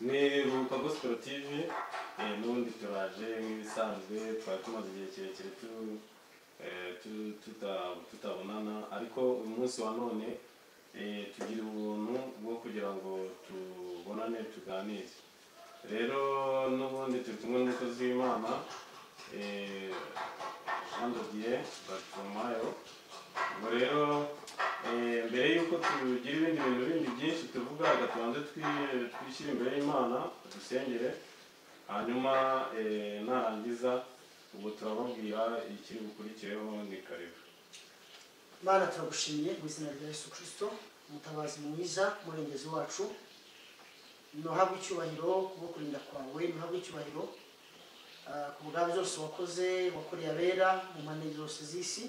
ni Ruhuka Gospel TV n'ubundi turaje nk'ibisanzwe twari tumaze igihe kirekire tutabonana ariko uyu munsi wa none tugira ubuntu bwo kugira ngo tubonane tuganire rero n'ubundi turi kumwe n'umukozi w'Imana Jean de Dieu Bartumayo ngo rero mbere yuko tugira ibindi bintu bindi byinshi tuvuga tubanze twishyira imbere y'Imana dusengere hanyuma narangiza ubu turababwira ikiri gukurikireho ni karibu. Mana turagushimiye mu izina rya Yesu Kristo umutabazi mwiza murengezi wacu nohabwa icyubahiro kubwo kurinda kwawe nohabwa icyubahiro ku bwabo byose wakoreye abera mu mpande zose z'isi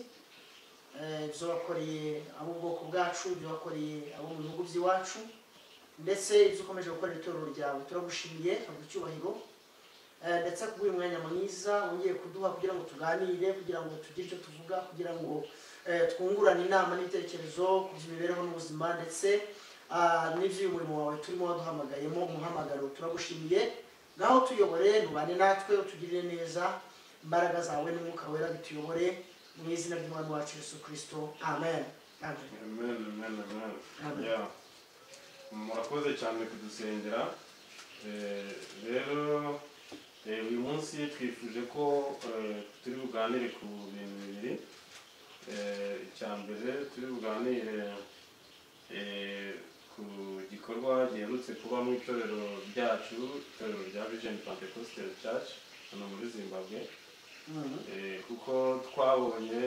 ibyo wakoreye abo bwoko bwacu ibyo wakoreye abo mu bihugu by'iwacu ndetse ibyo ukomeje gukorera itorero ryawe turagushimiye habwa icyubahiro ndetse kubw'uyu mwanya mwiza wongeye kuduha kugira ngo tuganire kugira ngo tugire icyo tuvuga kugira ngo twungurane inama n'ibitekerezo ku by'imibereho n'ubuzima ndetse n'iby'uyu murimo wawe turimo waduhamagayemo umuhamagaro turagushimiye naho tuyobore nubane natwe utugirire neza imbaraga zawe n'umwuka wera bituyobore mu izina ry'umwami wacu Yesu Kristo amen. Murakoze cyane kudusengera rero uyu munsi twifuje ko turi buganire ku bintu bibiri icya mbere turi buganire ku gikorwa giherutse kuba mu itorero ryacu itorero rya Vision Pentecostal Church hano muri Zimbabwe kuko twabonye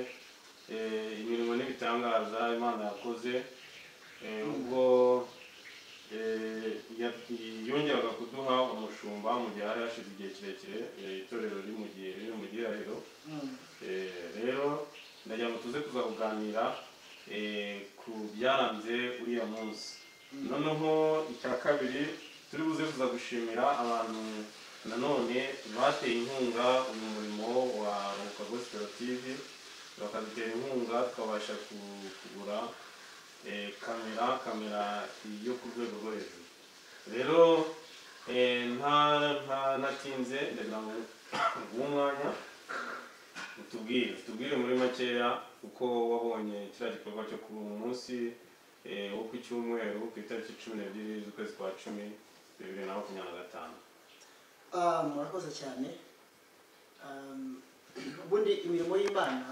imirimo n'ibitangaza Imana yakoze ubwo yongeraga kuduha umushumba mu gihe hari hashize igihe kirekire itorero riri mu gihirahiro rero ndagira ngo tuze kuza kuganira ku byaranze uriya munsi noneho icya kabiri turi buze kuza gushimira abantu nanone bateye inkunga uyu murimo wa Ruhuka Gospel TV bakadutera inkunga tukabasha kugura kamera yo ku rwego rwo hejuru rero ntatinze ndagira ngo umwanya utubwire muri makeya uko wabonye kiriya gikorwa cyo ku munsi wo ku cyumweru ku itariki 12 z'ukwezi kwa 10 2025. Murakoze cyane ubundi imirimo y'Imana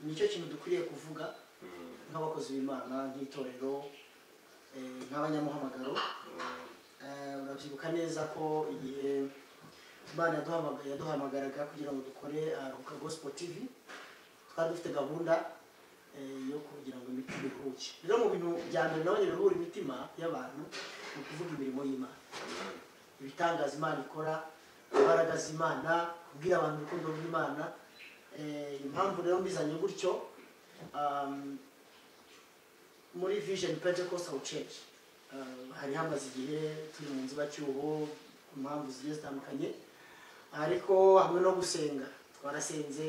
nicyo kintu dukwiriye kuvuga nk'abakozi b'Imana nk'itorero nk'abanyamuhamagaro urabyibuka neza ko igihe Imana yaduhamagaraga kugira ngo dukore Ruhuka Gospel TV twari dufite gahunda yo kugira ngo imitima iruhuke rero mu bintu bya mbere nabonye biruhura imitima y'abantu ni ukuvuga imirimo y'Imana ibitangaza Imana ikora imbaraga z'Imana kubwira abantu urukundo rw'Imana impamvu rero mbizanye gutyo muri Vision Pentecostal Church hari hamaze igihe turi mu nzibacyuho ku mpamvu zigiye zitandukanye ariko hamwe no gusenga twarasenze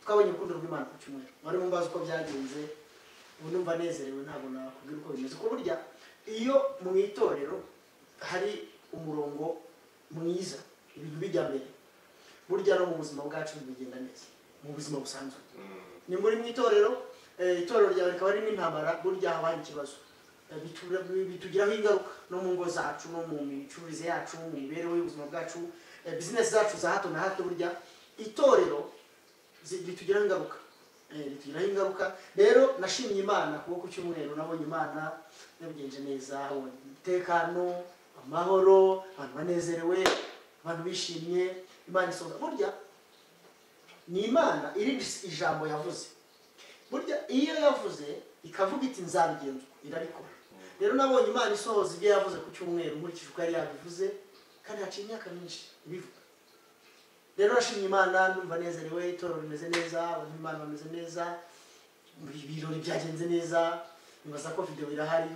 twabonye urukundo rw'Imana ku cyumweru wari mumbaza uko byagenze ubu numva nezerewe ntabwo nakubwira uko bimeze ko burya iyo mu itorero hari umurongo mwiza ibintu bijya mbere burya no mu buzima bwacu bigenda neza mu buzima busanzwe ni muri mu itorero ryawe rikaba ririmo intambara burya habaye ikibazo bitugiraho ingaruka no mu ngo zacu no mu micururize yacu mu mibereho y'ubuzima bwacu business zacu za hato na hato burya itorero bitugiraho ingaruka rero nashimye Imana kuko ku cyumweru nabonye Imana yabigenje neza umutekano amahoro abantu banezerewe abantu bishimye Imana isoza burya ni Imana iri ijambo yavuze burya iyo yavuze ikavuga iti nzabigenza irabikora rero nabonye Imana isohoza ibyo yavuze ku cyumweru nkurikije uko yari yabivuze kandi haciye imyaka myinshi ibivuga rero nashimye Imana ndumva nezerewe itorero rimeze neza abantu Imana bameze neza ibirori byagenze neza nibaza ko video irahari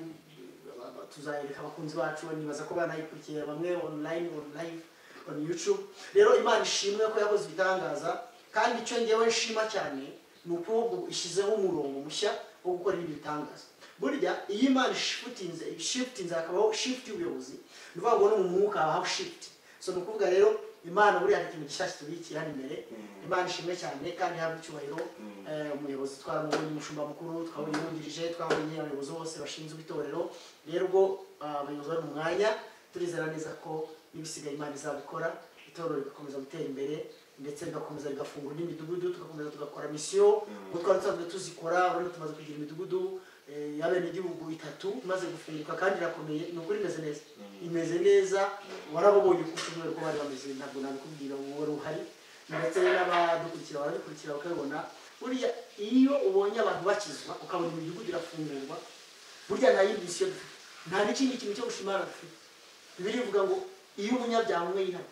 tuzayereka abakunzi bacu nibaza ko banayikurikiye bamwe online on live on YouTube rero Imana ishimwe ko yakoze ibitangaza kandi icyo ngewe nshima cyane ni uko ishyizeho umurongo mushya wo gukora ibi bitangaza burya iyo Imana shiftinze hakabaho shift y'ubuyobozi ni ukuvuga ngo no mu mwuka habaho shift. So ni ukuvuga rero Imana buriya hari ikintu gishyashya tubikiye hano imbere. Imana ishimwe cyane kandi habwa icyubahiro. Umuyobozi twabonye umushumba mukuru, twabonye umwungirije, twabonye abayobozi bose bashinzwe itorero. Rero ubwo abayobozi bari mu mwanya turizera neza ko n'ibisigaye Imana izabikora, itorero rigakomeza gutera imbere ndetse rigakomeza rigafungura n'imidugudu, tugakomeza tugakora misiyo kuko twari tusanzwe tuzikora. Urabona tumaze kugira imidugudu y'abenegihugu 3 imaze gufunguka kandi irakomeye. Ni ukuri imeze neza warababonye ku cyumweru ko bari bameze, ntabwo nabikubwira wowe ruhari ndetse n'abadukurikira barabikurikira bakabona. Buriya iyo ubonye abantu bakizwa ukabona imidugudu irafungurwa, burya nta yindi misiyo dufite, nta n'ikindi kintu cyo gushimara dufite. Bibiliya ivuga ngo iyo umunyabyaha umwe yihana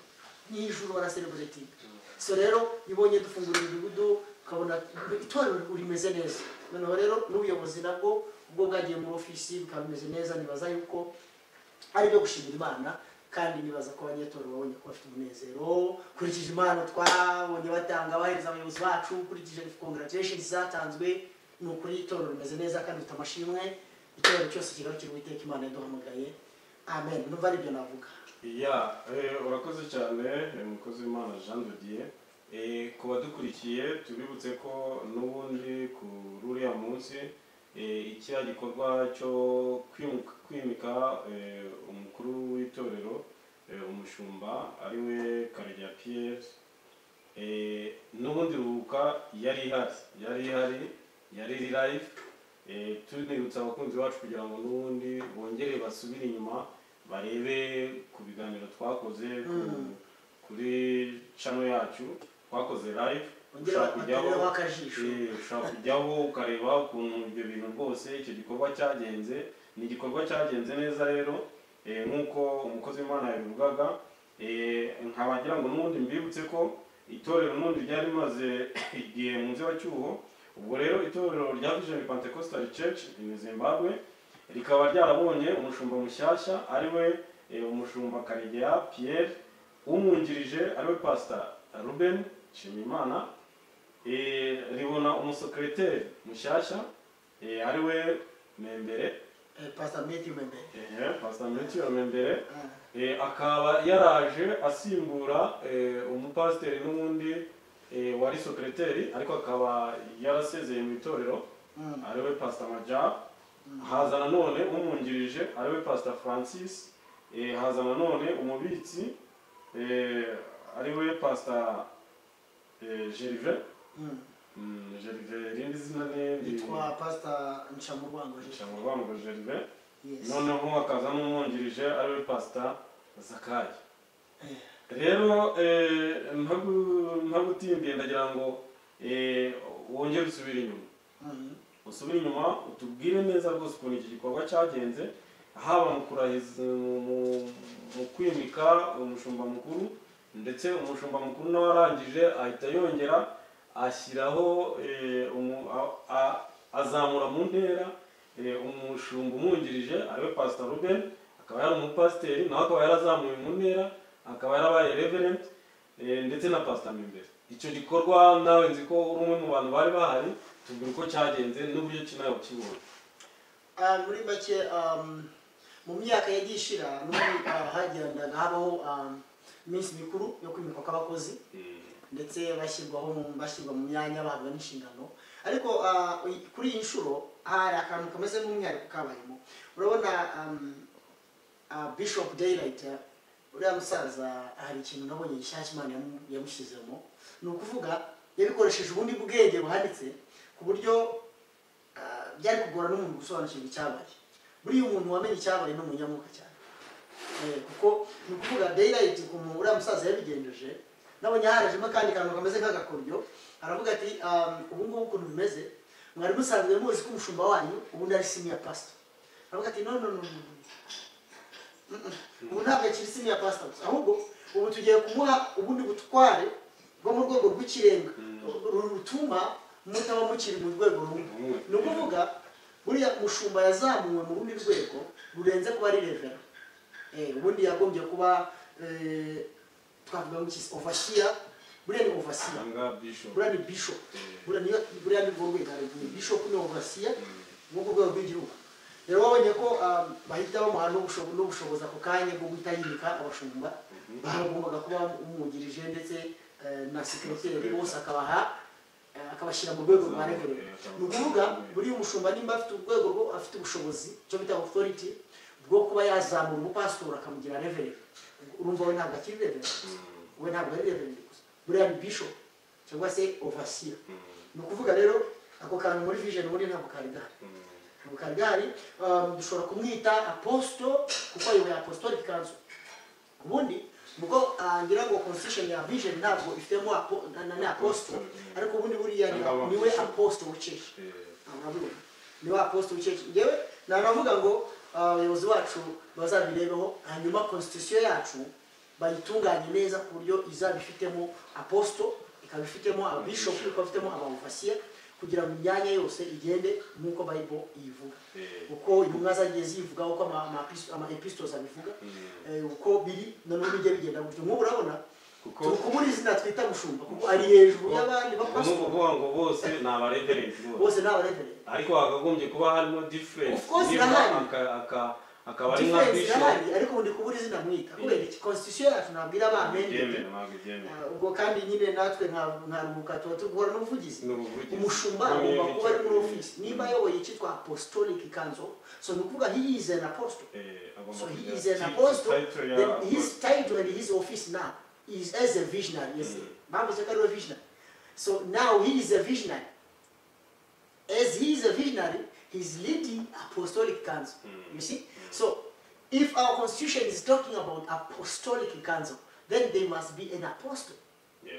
n'ijuru baraselebrating. So rero ibonye dufungura imidugudu ukabona itorero rimeze neza. Noneho rero n'ubuyobozi nabwo ubwo bwagiye mu ofisi bikaba bimeze neza. Nibaza yuko ari byo gushimira Imana kandi nibaza ko abanyetorero babonye ko bafite umunezero kurikije impano twabonye batanga bahereza abayobozi bacu, kurikije congratulations zatanzwe. Ni ukuri itorero rimeze neza kandi bita amashimwe. Itorero cyose kigarukira Uwiteka Imana yaduhamagaye. Amen. Numva ari byo navuga. Urakoze cyane umukozi w'Imana Jean de Dieu. Ku badukurikiye tubibutse ko n'ubundi kuri uriya munsi icya gikorwa cyo kwimika umukuru w'itorero umushumba ariwe Karegeya Pierre, n'ubundi ruhuka yari live. Tunibutsa abakunzi bacu kugira ngo n'ubundi bongere basubire inyuma barebe ku biganiro twakoze kuri channel yacu twakoze live. Ushobora kujyaho ukareba ukuntu ibyo bintu rwose icyo gikorwa cyagenze. Ni igikorwa cyagenze neza rero nk'uko umukozi w'Imana yabivugaga. Nkabagira ngo n'ubundi mbibutse ko itorero n'ubundi ryari rimaze igihe mu nzibacyuho. Ubwo rero itorero rya Vision Pentecostal Church in Zimbabwe rikaba ryarabonye umushumba mushyashya ariwe umushumba Karegeya Pierre, umwungirije ariwe Pastor Ruben Nshimiyimana, ribona umusekreteri mushyashya ariwe Membere, Pastor Matthew Membere. Pastor Matthew Membere akaba yaraje asimbura umupasiteri n'ubundi wari sekreteri ariko akaba yarasezeye mu itorero ariwe Pastor Majab. Haza nanone umwungirije ariwe Pastor Francis. Haza nanone umubitsi ariwe Pastor Gervais. Irindi zina yitwa Pastor Ncamurwango Gervais. Noneho hakaza n'umwungirije ariwe Pastor Zakayi. Rero ntagutimbiye ndagira ngo wongere usubire inyuma. Usubire inyuma utubwire neza rwose ukuntu iki gikorwa cyagenze, haba mu kurahiza mu kwimika umushumba mukuru, ndetse umushumba mukuru nawe arangije ahita yongera ashyiraho azamura mu ntera umushumba umwungirije ariwe Pastor Ruben, akaba yari umupasiteri nawe akaba yarazamuye mu ntera akaba yarabaye reverend, ndetse na Pastor Membere. Icyo gikorwa nawe nzi ko uri umwe mu bantu bari bahari, tubwire uko cyagenze n'uburyo kinawe ukibona. Muri make mu myaka yagiye ishira hagendaga habaho iminsi mikuru yo kwimikwa kw'abakozi ndetse bashyirwa mu myanya bahabwa n'inshingano. Ariko kuri iyi nshuro hari akantu kameze nk'umwihariko kabayemo. Urabona Bishop Daylight uriya musaza hari ikintu nabonye gishyashya Imana yamushyizemo. Ni ukuvuga yabikoresheje ubundi bwenge buhanitse ku buryo byari kugora n'umuntu gusobanukirwa icyabaye. Buriya umuntu wamenye icyabaye no munyamwuka cyane. Kuko ni ukuvuga Daylight uriya musaza yabigenjeje, nabonye harajemo kandi kantu kameze nk'agakoryo. Aravuga ati ubu ngubu ukuntu bimeze mwari musanzwe muzi ko umushumba wanyu ubundi ari senior pastor. Aravuga ati no ubu ntabwo akiri senior pastor, ahubwo ubu tugiye kumuha ubundi butware bwo mu rwego rw'ikirenga rutuma mutaba mukiri mu rwego rumwe. Ni ukuvuga buriya mushumba yazamuwe mu rundi rwego rurenze kuba ari reverend. Ubundi yagombye kuba twavuga ngo overseer. Buriya ni overseer, buriya ni bishop, buriya ni rwego rw'intara, ni bishop ni overseer mu rwego rw'igihugu. rero wabonye ko bahita bamuha n'ubushobozi ako kanya bwo guhita yimika abashumba bagombaga kuba umwungirije ndetse na sekreteri bose akabashyira mu rwego rwa reverend. Ni ukuvuga buri umushumba nimba afite urwego afite ubushobozi cyo bita authority bwo kuba yazamura umupastor akamugira reverend, urumva we ntabwo akiri reverend, we ntabwo ari reverend gusa, buriya ni bishop cyangwa se overseer. Ni ukuvuga rero ako kantu muri vision muri ntabwo kari gahari, dushobora kumwita apostle kuko ayoboye apostolic council. Ubundi nuko ngira ngo constitution ya vision ntabwo ifitemo na apostle, ariko ubundi buriya niwe apostle w'church. Niwe apostle w'church. Ngewe nanavuga ngo abayobozi bacu bazabirebeho, hanyuma constitution yacu bayitunganye neza ku buryo izabifitemo apostle, ikabifitemo ababishop, ikabifitemo abaofisier, kugira ngo imyanya yose igende nk'uko Bible ivuga, uko intumwa zagiye zivuga, uko ama epistles abivuga, uko biri noneho bijye bigenda gutyo. Nk'ubu urabona tukubura izina twita mushumba kuko ari hejuru y'abandi bapastor, kuvuga ngo bose ni abareverend, bose ni abareverend, ariko hakagombye kuba harimo difference. Of course akaba ari nka bishop, ariko ubundi kubura izina mwita kubera iki constitution yacu nabwira abamende ubwo kandi nyine natwe nka rubuka tuba tugora n'ubuvugizi. Umushumba agomba kuba ari muri office, niba ayoboye cyitwa apostolic council, so nukuvuga he is an apostle, so he is an apostle, then his title and his office now is as a visionary. Yes, Bible says a visionary. So now he is a visionary. As he is a visionary, he's leading apostolic council. You see? So if our constitution is talking about apostolic council, then they must be an apostle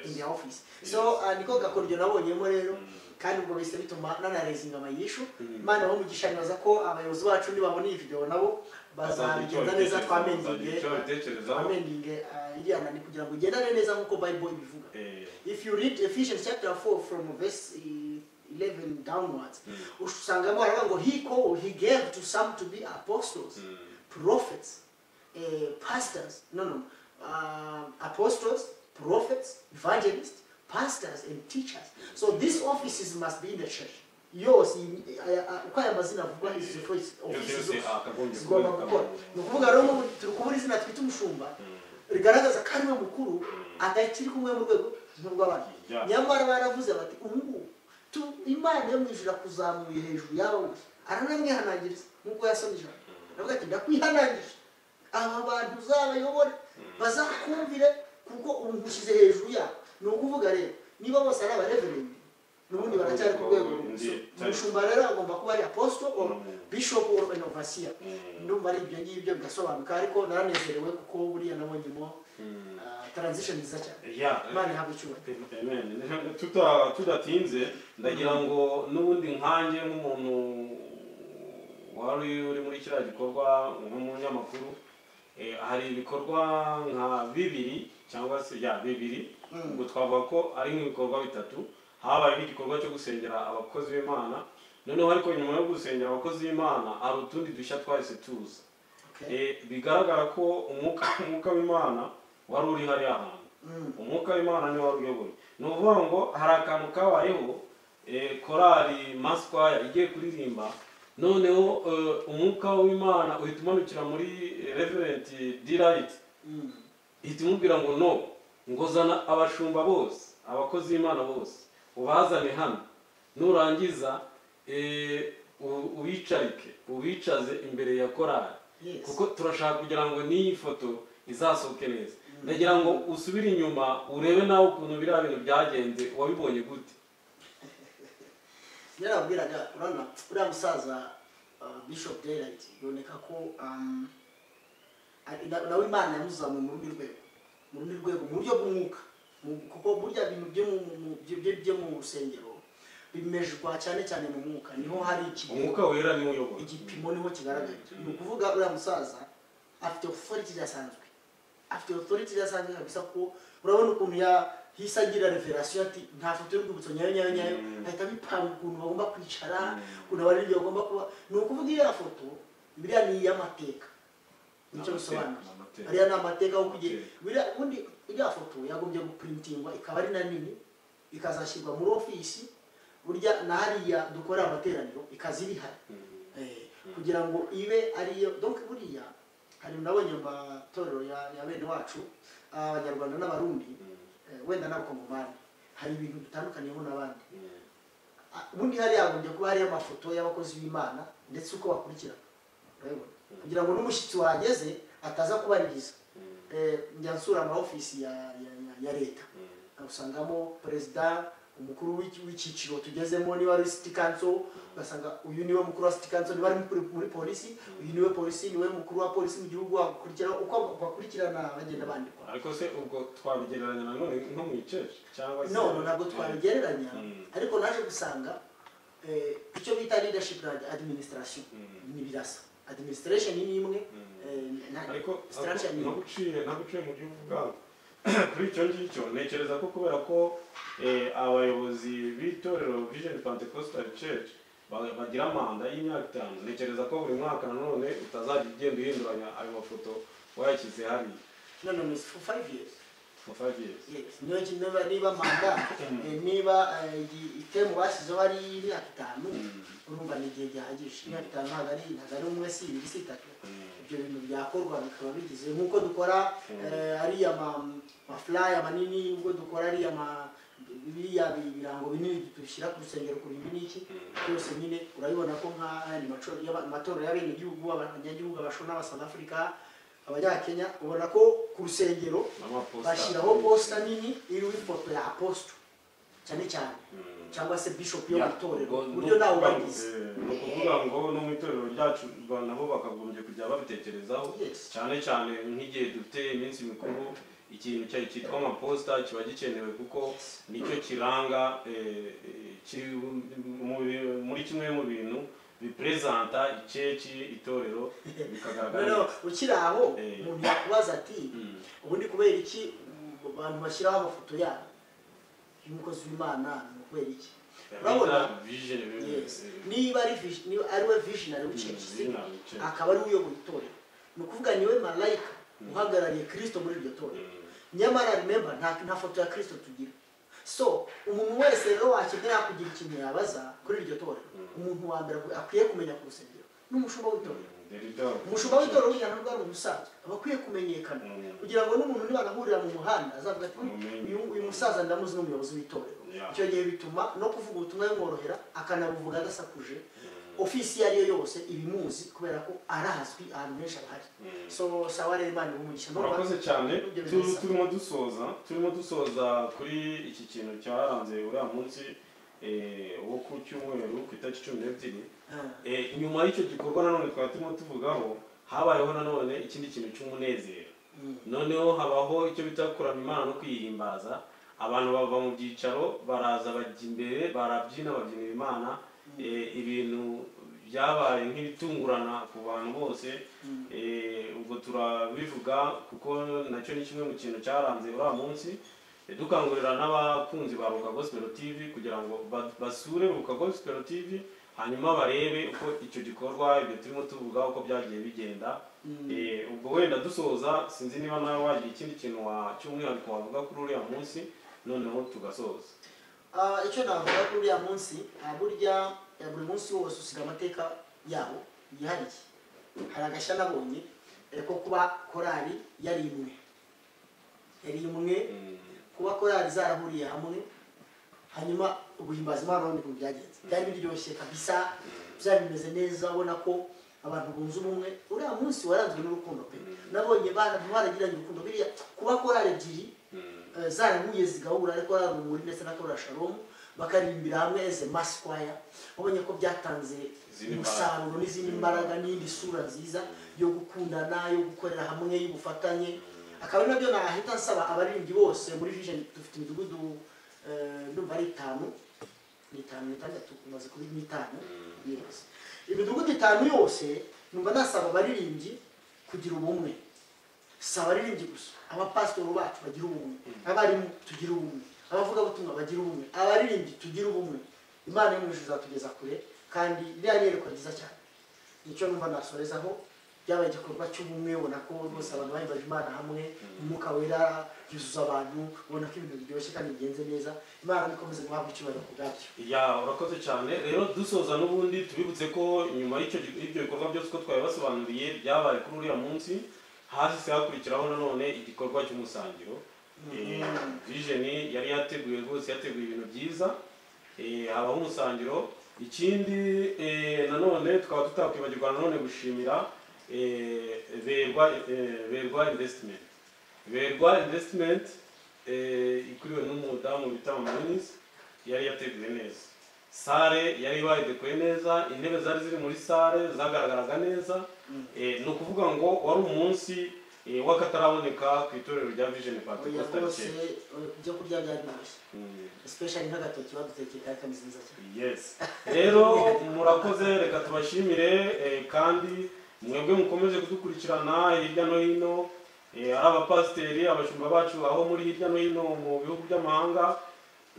in their office. So niko gakoryo nabonyemo rero kandi ubwo bise bituma nanarezinga amayishu. Imana bo mugisha nibaza ko abayobozi bacu nibabona iyi video nabo bazabigenza neza, twamendinge iriana ni kugira ngo igendane neza nkuko Bible ibivuga. If you read Ephesians chapter 4 from verse 11 downwards, usangamo aravuga ngo he gave to some to be apostles, prophets, pastors, apostles, prophets, evangelists, pastors and teachers. So these offices must be in the church. Yours kwa amazina avuga izi offices zigomba gukora. Nukuvuga rero turukubura izina twita umushumba rigaragaza kandi we mukuru atayikiri kumwe mu rwego rw'abandi. Nyamara baravuze bati ubu Imana yo mwijura kuzamuye hejuru yaba wose aranamwihanangiriza nkuko yasomije. Navuga ati ndakwihanangije aba bantu uzabayobore bazakumvire kuko umushyize hejuru yabo. Ni ukuvuga rero niba bose ari abareverend n'ubundi baracyari ku rwego umushumba rero agomba kuba ari apostle or bishop or an overseer. Ndumva ari ibyo ngibyo bigasobanuka, ariko naranezerewe kuko buriya nabonyemo transition nziza cyane. Imana ihabwe icyubahiro. Amen. Tudatinze ndagira ngo n'ubundi nkanje nk'umuntu wari uri muri kiriya gikorwa nk'umunyamakuru, hari ibikorwa nka bibiri cyangwa se bibiri, ubwo twavuga ko ari nk'ibikorwa bitatu. Habaye igikorwa cyo gusengera abakozi b'Imana, noneho ariko nyuma yo gusengera abakozi b'Imana hari utundi dushya twahise tuza. Bigaragara ko umwuka w'Imana wari uri hariya hantu. Umwuka w'Imana ni wari uyoboye. Ni ukuvuga ngo hari akantu kabayeho, korali Masquire igiye kuririmba, noneho umwuka w'Imana uhita umanukira muri Reverend Delight, ihita imubwira ngo no, ngozana abashumba bose, abakozi b'Imana bose ubazane hano, nurangiza ubicaze imbere ya korali, kuko turashaka kugira ngo n'iyi foto izasohoke neza. Ndagira ngo usubire inyuma urebe nawe ukuntu biriya bintu byagenze, wabibonye gute? Yarabwiraga urana uriya musaza Bishop Delight yoneka ko nawe Imana yamuzamuye mu rundi rwego mu buryo bw'umwuka, kuko burya bintu byo mu rusengero bimejwa cyane cyane mu mwuka, niho hari umwuka wera niwo uyobora, igipimo niho kigaragara. Ni ukuvuga uriya musaza afite authority idasanzwe, kabisa ko urabona ukuntu hisagira revelation ati nta foto y'urwibutso nyayo ahita bipanga ukuntu bagomba kwicara, ukuntu abaririmbyi bagomba kuba. Ni ukuvuga iyo foto biriya ni iy'amateka, nicyo bisobanura. Ariya ni amateka yo kugira ubundi iriya foto yagombye guprintingwa ikaba ari na nini, ikazashyirwa muri ofisi burya na hariya dukora amateraniro ikazirihari, kugira ngo ibe ariyo. Donc buriya hari nabonye mu matorero ya bene wacu abanyarwanda n'abarundi wenda n'abakongomani hari ibintu bitandukaniyeho n'abandi. Ubundi hari yagombye kuba hariyo amafoto y'abakozi b'Imana ndetse uko bakurikirana urabibona, kugira ngo n'umushyitsi wageze ataza kubaririza. Njya nsura ama office ya leta usangamo perezida, umukuru w'icyiciro tugezemo, niba ari city council ugasanga uyu niwe mukuru wa city council, niba ari muri polisi uyu niwe polisi, niwe mukuru wa polisi mu gihugu, akurikirana uko bakurikirana bagenda bandikwa. Ariko se ubwo twabigereranya nanone nko mu iceje cyangwa se no ntabwo twabigereranya, ariko naje gusanga icyo bita leadership na administration ni birasa. Administration ni imwe ariko naguciye mu gihugu bwawe kuri icyo ngicyo ntekereza ko kubera ko abayobozi b'itorero Vision Pentecostal Church bagira manda y'imyaka 5, ntekereza ko buri mwaka nanone utazajya ugenda uhinduranya ayo mafoto wayashyize hari. No, for 5 years. For 5 years. Yes. Niba manda niba itemu bashyizeho ari imyaka 5 urumva ni igihe gihagije. Imyaka 5 ntabwo ari umwe si 2 si 3. Ibyo bintu byakorwa bikaba bigize nk'uko dukora ari amaflyer manini, ubwo dukora ari biriya birango binini dushyira ku rusengero ku bindi n'iki byose nyine urabibona ko nk'ari matorero y'abenegihugu, abanyagihugu abashona aba South Africa, abanyakenya, ubona ko ku rusengero bashyiraho posta nini iriho ifoto ya apostle cyane cyane cyangwa se bishop yo matorero, uburyo nawe bagize. Ni ukuvuga ngo no mu itorero ryacu nabo bakagombye kujya babitekerezaho cyane cyane nk'igihe dufite iminsi mikuru, ikintu cyitwa amaposta kiba gikenewe kuko nicyo kiranga muri kimwe mu bintu bipresenta icyeci itorero bikagaragara. Ukiri aho umuntu yakubaza ati ubundi kubera iki abantu bashyiraho amafoto yabo y'umukozi w'Imana, ni kubera iki? Urabona niba ari we visionary w'icyeci akaba ari uyoboye itorero, ni ukuvuga niwe malayika uhagarariye Kristo muri iryo torero. Nyamara remember nta foto ya Kristo tugira. So umuntu wese rero wakenera kugira ikintu yabaza kuri iryo torero, umuntu wa mbere akwiye kumenya ku rusengero n'umushumba w'itorero. Umushumba w'itorero w'ijana rwari umusaza abakwiye kumenyekana kugira ngo n'umuntu nibanahurira mu muhanda azavuga ati uyu musaza ndamuzi n'umuyobozi w'itorero. Icyo gihe bituma no kuvuga ubutumwa bimworohera, akanabuvuga adasakuje. Ofisi yariyo yose ibimuzi kubera ko arazwi ahantu henshi ahari. So sawa rero Imana umugisha. Murakoze cyane. Turimo dusoza kuri iki kintu cyaranze uriya munsi wo ku cyumweru ku itariki 12. Nyuma y'icyo gikorwa nanone twari turimo tuvugaho habayeho nanone ikindi kintu cy'umunezero. Noneho habaho icyo bita kuramya Imana no kwihimbaza. Abantu bava mu byicaro baraza bajya imbere barabyina babyinira Imana. Ibintu byabaye nk'ibitungurana ku bantu bose, ubwo turabivuga kuko nacyo ni kimwe mu kintu cyaranze uriya munsi. Dukangurira n'abakunzi ba Ruka Gospel TV kugira ngo basure Ruka Gospel TV hanyuma barebe uko icyo gikorwa ibyo turimo tuvuga uko byagiye bigenda. Ubwo wenda dusoza, sinzi niba nawe wagira ikindi kintu cy'umwihariko wavuga kuri uriya munsi noneho tugasoza. Icyo navuga kuri uriya munsi, burya buri munsi wose usiga amateka yawo yihariye. Hari agashya nabonye ko kuba korali yari imwe, kuba korali zarahuriye hamwe hanyuma guhimbaza Imana n'ubundi kuntu byagenze byari biryoshye kabisa, byari bimeze neza, ubona ko abantu bunze ubumwe. Uriya munsi waranzwe n'urukundo pe, nabonye baragiranye urukundo. Biriya kuba korali ebyiri zarahuye zigahura, ariko ari Urumuri ndetse na Korali Shalom bakaririmbira hamwe eze mass choir, ubonye ko byatanze umusaruro n'izindi mbaraga n'indi sura nziza yo gukundana, yo gukorera hamwe, y'ubufatanye. Akaba nabyo nahita nsaba abaririmbyi bose muri Vision. Dufite imidugudu ndumva ari 5 umaze kuri 5 yose. Imidugudu 5 yose numva nasaba abaririmbyi kugira ubumwe. Saba abaririmbyi gusa, abapasitoro bacu bagira ubumwe, abarimu tugira ubumwe, abavuga butumwa bagira ubumwe, abaririmbyi tugira ubumwe. Imana y'umwijuru izatugeza kure kandi biriya ni iyerekwa ryiza cyane. Nicyo numva nasorezaho. byabaye igikorwa cy'ubumwe ubona ko rwose abantu bahimbaje Imana hamwe umwuka wera yuzuza abantu ubona ko ibintu biryoshye kandi bigenze neza Imana ikomeze guhabwa icyubahiro ku bwabyo. Urakoze cyane rero dusoza n'ubundi tubibutse ko nyuma y'ibyo bikorwa byose ko twabibasobanuriye byabaye kuri uriya munsi hasi hakurikiraho nanone igikorwa cy'umusangiro. Vision yari yateguye rwose yateguye ibintu byiza habaho umusangiro. Ikindi nanone tukaba tutakwibagirwa nanone gushimira Berwa Investment ikuriwe n'umudamu bita Manis yari yateguye neza. Sale yari bayidekoye neza, intebe zari ziri muri sale zagaragaraga neza. Ni ukuvuga ngo wari umunsi wakataraboneka ku itorero rya Vision Pentecostal. Byo kurya byaryoshye. Especially nk'agatoki badutekeye kandi kameze neza cyane. Yes. Rero murakoze reka tubashimire kandi mwebwe mukomeje kudukurikirana hirya no hino ari abapasiteri abashumba bacu aho muri hirya no hino mu bihugu by'amahanga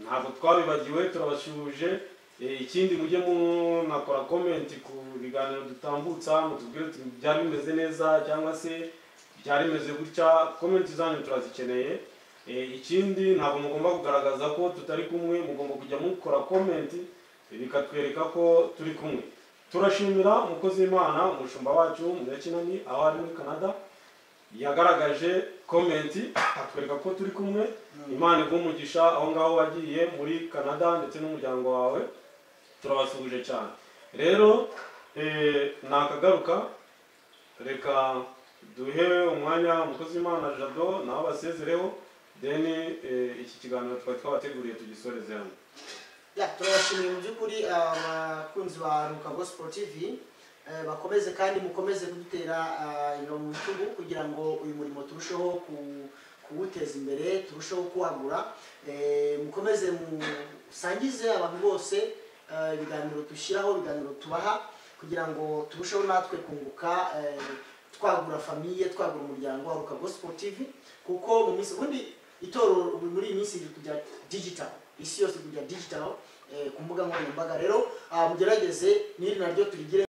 ntabwo twabibagiwe turabashuje. Ikindi mujye munakora comment ku biganiro dutambutsa mutubwire byari bimeze neza cyangwa se byari bimeze gutya. Comment zanyu turazikeneye. Ikindi ntabwo mugomba kugaragaza ko tutari kumwe, mugomba kujya mukora comment bikatwereka ko turi kumwe. Turashimira umukozi w'Imana umushumba wacu Munyakinani aho ari muri Canada yagaragaje comment atwereka ko turi kumwe. Imana igumugisha aho ngaho wagiye muri Canada ndetse n'umuryango wawe turabasubije cyane. Rero nakagaruka reka duhe umwanya umukozi w'Imana Jado naho basezereho then iki kiganiro twabateguriye tugisoreze hano. Turabashimiye mu by'ukuri abakunzi ba Ruka Gospel TV bakomeze kandi mukomeze kudutera mu bitugu kugira ngo uyu murimo turusheho kuwuteza imbere turusheho kuwagura. Mukomeze musangize abantu bose ibiganiro dushyiraho ibiganiro tubaha kugira ngo turusheho natwe kunguka twagura famiye twagura umuryango wa Ruka Gospel TV kuko mu minsi ubundi itoro muri iyi minsi kujya digital isi yose kujya digital ku mbuga nkoranyambaga. Rero mugerageze n'iri naryo turigire